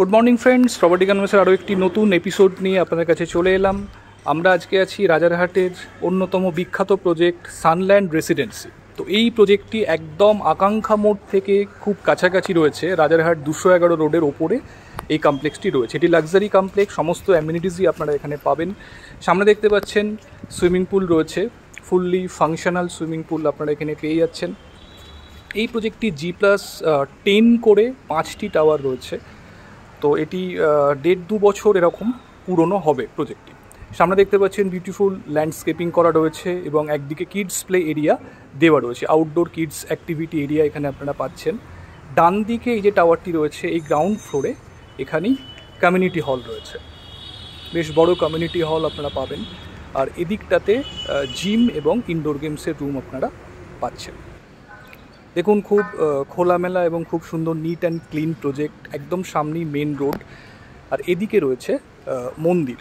Good morning friends, property কনভার্সের আরও একটি নতুন এপিসোড নিয়ে আপনাদের কাছে চলে এলাম। আমরা আজকে আছি রাজারহাটের অন্যতম বিখ্যাত প্রজেক্ট সানল্যান্ড রেসিডেন্সি। তো এই প্রজেক্টটি একদম আকাঙ্ক্ষা মোড় থেকে খুব কাছাকাছি রয়েছে, রাজারহাট 211 রোডের ওপরে এই কমপ্লেক্সটি রয়েছে। এটি লাক্সারি কমপ্লেক্স, সমস্ত অ্যামিনিটিসই আপনারা এখানে পাবেন। সামনে দেখতে পাচ্ছেন সুইমিং পুল রয়েছে, ফুললি ফাংশনাল সুইমিং পুল আপনারা এখানে পেয়ে যাচ্ছেন। এই প্রজেক্টটি G+10 করে 5টি টাওয়ার রয়েছে। তো এটি 1.5-2 বছর এরকম পুরনো হবে প্রজেক্টটি। সামনে দেখতে পাচ্ছেন বিউটিফুল ল্যান্ডস্কেপিং করা রয়েছে এবং একদিকে কিডস প্লে এরিয়া দেওয়া রয়েছে, আউটডোর কিডস অ্যাক্টিভিটি এরিয়া এখানে আপনারা পাচ্ছেন। ডান দিকে এই যে টাওয়ারটি রয়েছে, এই গ্রাউন্ড ফ্লোরে এখানেই কমিউনিটি হল রয়েছে, বেশ বড় কমিউনিটি হল আপনারা পাবেন। আর এদিকটাতে জিম এবং ইনডোর গেমসের রুম আপনারা পাচ্ছেন। দেখুন, খুব খোলামেলা এবং খুব সুন্দর নিট অ্যান্ড ক্লিন প্রজেক্ট, একদম সামনেই মেন রোড। আর এদিকে রয়েছে মন্দির,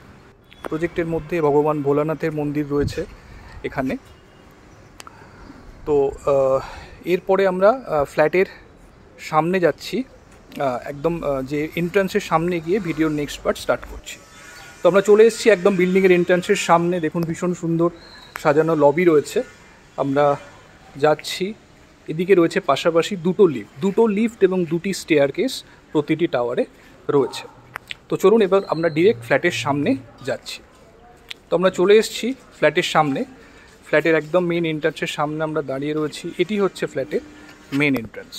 প্রজেক্টের মধ্যে ভগবান ভোলানাথের মন্দির রয়েছে এখানে। তো এরপরে আমরা ফ্ল্যাটের সামনে যাচ্ছি, একদম যে এন্ট্রান্সের সামনে গিয়ে ভিডিওর নেক্সট পার্ট স্টার্ট করছি। তো আমরা চলে এসেছি একদম বিল্ডিংয়ের এন্ট্রান্সের সামনে। দেখুন, ভীষণ সুন্দর সাজানো লবি রয়েছে। আমরা যাচ্ছি, এদিকে রয়েছে পাশাপাশি দুটো লিফট এবং 2টি স্টেয়ারকেস প্রতিটি টাওয়ারে রয়েছে। তো চলুন এবার আমরা ডিরেক্ট ফ্ল্যাটের সামনে যাচ্ছি। তো আমরা চলে এসেছি ফ্ল্যাটের সামনে, ফ্ল্যাটের একদম মেন এন্ট্রান্সের সামনে আমরা দাঁড়িয়ে রয়েছি। এটি হচ্ছে ফ্ল্যাটের মেন এন্ট্রান্স।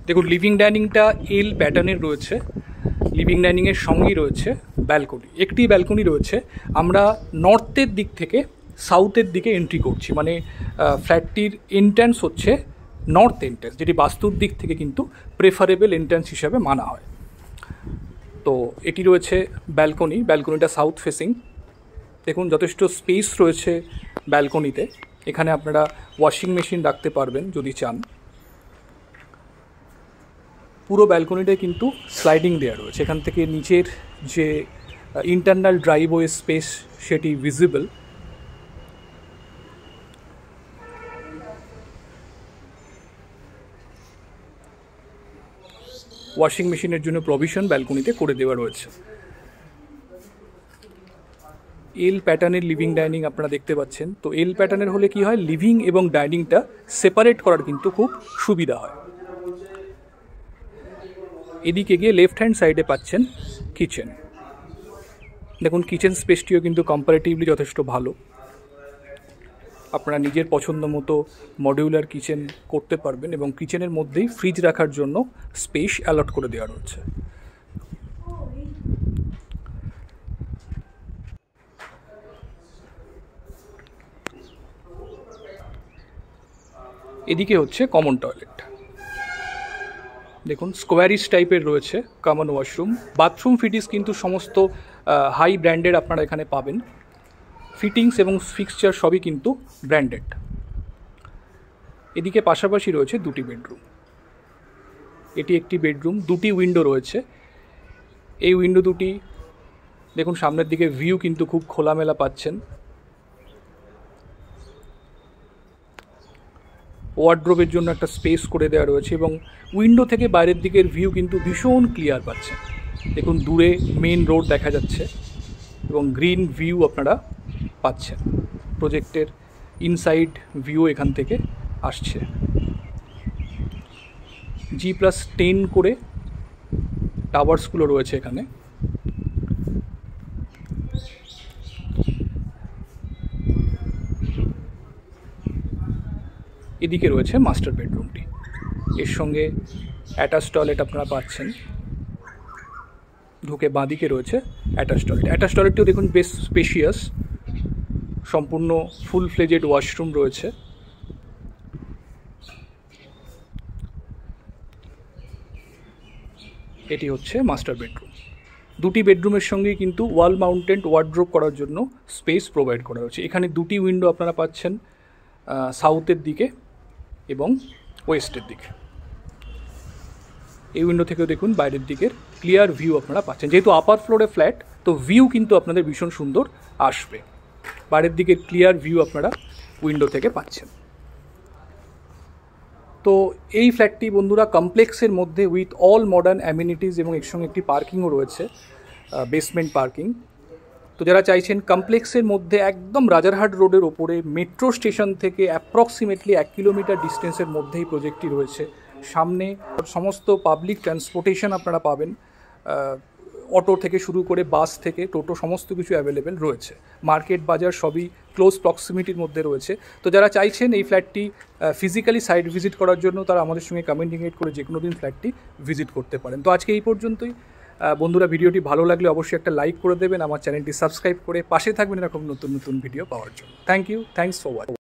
দেখুন, লিভিং ডাইনিংটা এল প্যাটার্নের রয়েছে। লিভিং ডাইনিংয়ের সঙ্গেই রয়েছে ব্যালকনি, একটি ব্যালকনি রয়েছে। আমরা নর্থের দিক থেকে সাউথের দিকে এন্ট্রি করছি, মানে ফ্ল্যাটটির এন্ট্রান্স হচ্ছে নর্থ এন্ট্রান্স, যেটি বাস্তুর দিক থেকে কিন্তু প্রেফারেবল এন্ট্রান্স হিসাবে মানা হয়। তো এটি রয়েছে ব্যালকনি, ব্যালকনিটা সাউথ ফেসিং। দেখুন, যথেষ্ট স্পেস রয়েছে ব্যালকনিতে। এখানে আপনারা ওয়াশিং মেশিন রাখতে পারবেন যদি চান। পুরো ব্যালকনিটায় কিন্তু স্লাইডিং দেওয়া রয়েছে, এখান থেকে নিচের যে ইন্টারনাল ড্রাইভওয়ে স্পেস সেটি ভিজিবল। ওয়াশিং মেশিনের জন্য প্রভিশন ব্যালকনিতে করে দেওয়া রয়েছে। এল প্যাটার্নের লিভিং ডাইনিং আপনারা দেখতে পাচ্ছেন। তো এল প্যাটার্নের হলে কি হয়, লিভিং এবং ডাইনিংটা সেপারেট করার কিন্তু খুব সুবিধা হয়। এদিকে গিয়ে লেফট হ্যান্ড সাইডে পাচ্ছেন কিচেন। দেখুন, কিচেন স্পেসটিও কিন্তু কম্পারেটিভলি যথেষ্ট ভালো। আপনারা নিজের পছন্দ মতো মডিউলার কিচেন করতে পারবেন এবং কিচেনের মধ্যেই ফ্রিজ রাখার জন্য স্পেস অ্যালট করে দেওয়া রয়েছে। এদিকে হচ্ছে কমন টয়লেট। দেখুন, স্কোয়ারিশ টাইপের রয়েছে কমন ওয়াশরুম। বাথরুম ফিটিংস কিন্তু সমস্ত হাই ব্র্যান্ডেড আপনারা এখানে পাবেন। ফিটিংস এবং ফিক্সচার সবই কিন্তু ব্র্যান্ডেড। এদিকে পাশাপাশি রয়েছে 2টি বেডরুম। এটি একটি বেডরুম, 2টি উইন্ডো রয়েছে। এই উইন্ডো 2টি দেখুন, সামনের দিকে ভিউ কিন্তু খুব খোলামেলা পাচ্ছেন। ওয়ার্ড্রোবের জন্য একটা স্পেস করে দেওয়া রয়েছে এবং উইন্ডো থেকে বাইরের দিকের ভিউ কিন্তু ভীষণ ক্লিয়ার পাচ্ছেন। দেখুন, দূরে মেন রোড দেখা যাচ্ছে এবং গ্রিন ভিউ আপনারা পাচ্ছেন। প্রজেক্টের ইনসাইড ভিউ এখান থেকে আসছে। G+10 করে টাওয়ার্সগুলো রয়েছে এখানে। এদিকে রয়েছে মাস্টার বেডরুমটি, এর সঙ্গে অ্যাটাচ টয়লেট আপনারা পাচ্ছেন। ঢুকে বাঁদিকে রয়েছে অ্যাটাচ টয়লেট। অ্যাটাচ টয়লেটটিও দেখুন বেশ স্পেশিয়াস, সম্পূর্ণ ফুল ফ্লেজেড ওয়াশরুম রয়েছে। এটি হচ্ছে মাস্টার বেডরুম। 2টি বেডরুমের সঙ্গেই কিন্তু ওয়াল মাউন্টেড ওয়ার্ড্রোব করার জন্য স্পেস প্রোভাইড করা হয়েছে। এখানে 2টি উইন্ডো আপনারা পাচ্ছেন, সাউথের দিকে এবং ওয়েস্টের দিকে। এই উইন্ডো থেকেও দেখুন বাইরের দিকের ক্লিয়ার ভিউ আপনারা পাচ্ছেন। যেহেতু আপার ফ্লোরে ফ্ল্যাট, তো ভিউ কিন্তু আপনাদের ভীষণ সুন্দর আসবে। বাইরের দিকের ক্লিয়ার ভিউ আপনারা উইন্ডো থেকে পাচ্ছেন। তো এই ফ্ল্যাটটি বন্ধুরা কমপ্লেক্সের মধ্যে উইথ অল মডার্ন অ্যামিনিটিস এবং এর সঙ্গে একটি পার্কিংও রয়েছে, বেসমেন্ট পার্কিং। তো যারা চাইছেন কমপ্লেক্সের মধ্যে একদম রাজারহাট রোডের ওপরে মেট্রো স্টেশন থেকে অ্যাপ্রক্সিমেটলি 1 কিলোমিটার ডিস্টেন্সের মধ্যেই প্রজেক্টটি রয়েছে। সামনে সমস্ত পাবলিক ট্রান্সপোর্টেশন আপনারা পাবেন, অটো থেকে শুরু করে বাস থেকে টোটো সমস্ত কিছু অ্যাভেলেবেল রয়েছে। মার্কেট বাজার সবই ক্লোজ প্রক্সিমিটির মধ্যে রয়েছে। তো যারা চাইছেন এই ফ্ল্যাটটি ফিজিক্যালি সাইট ভিজিট করার জন্য, তারা আমাদের সঙ্গে কমিউনিকেট করে যে কোনো দিন ফ্ল্যাটটি ভিজিট করতে পারেন। তো আজকে এই পর্যন্তই। বন্ধুরা, ভিডিওটি ভালো লাগলে অবশ্যই একটা লাইক করে দেবেন, আমার চ্যানেলটি সাবস্ক্রাইব করে পাশে থাকবেন এরকম নতুন নতুন ভিডিও পাওয়ার জন্য। Thank you, thanks for watching.